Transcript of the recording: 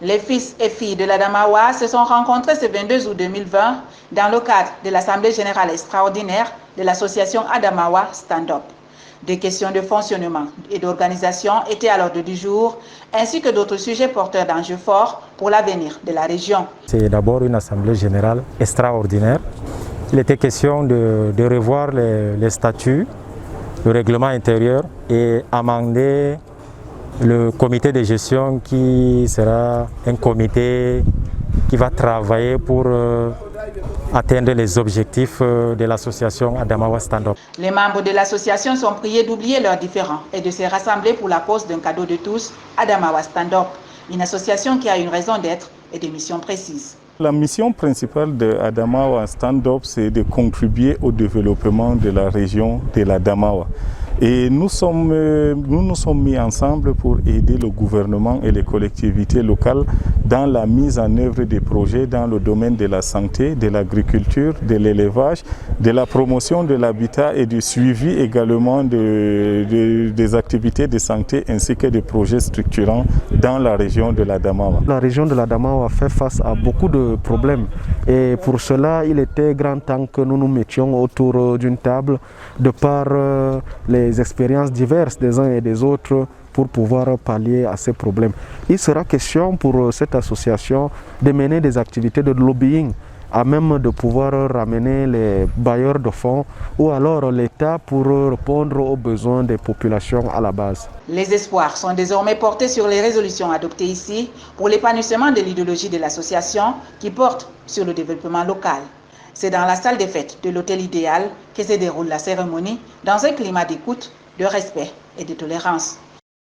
Les fils et filles de l'Adamawa se sont rencontrés ce 22 août 2020 dans le cadre de l'Assemblée générale extraordinaire de l'association Adamawa Stand Up. Des questions de fonctionnement et d'organisation étaient à l'ordre du jour, ainsi que d'autres sujets porteurs d'enjeux forts pour l'avenir de la région. C'est d'abord une Assemblée générale extraordinaire. Il était question de revoir les statuts, le règlement intérieur et amender le comité de gestion qui sera un comité qui va travailler pour atteindre les objectifs de l'association Adamawa Stand Up. Les membres de l'association sont priés d'oublier leurs différends et de se rassembler pour la cause d'un cadeau de tous, Adamawa Stand Up, une association qui a une raison d'être et des missions précises. La mission principale de Adamawa Stand Up, c'est de contribuer au développement de la région de l'Adamawa. Et nous nous sommes mis ensemble pour aider le gouvernement et les collectivités locales dans la mise en œuvre des projets dans le domaine de la santé, de l'agriculture, de l'élevage, de la promotion de l'habitat et du suivi également des activités de santé ainsi que des projets structurants dans la région de l'Adamawa. La région de l'Adamawa fait face à beaucoup de problèmes et pour cela il était grand temps que nous nous mettions autour d'une table de par les expériences diverses des uns et des autres pour pouvoir pallier à ces problèmes. Il sera question pour cette association de mener des activités de lobbying à même de pouvoir ramener les bailleurs de fonds ou alors l'État pour répondre aux besoins des populations à la base. Les espoirs sont désormais portés sur les résolutions adoptées ici pour l'épanouissement de l'idéologie de l'association qui porte sur le développement local. C'est dans la salle des fêtes de l'Hôtel Idéal que se déroule la cérémonie dans un climat d'écoute, de respect et de tolérance.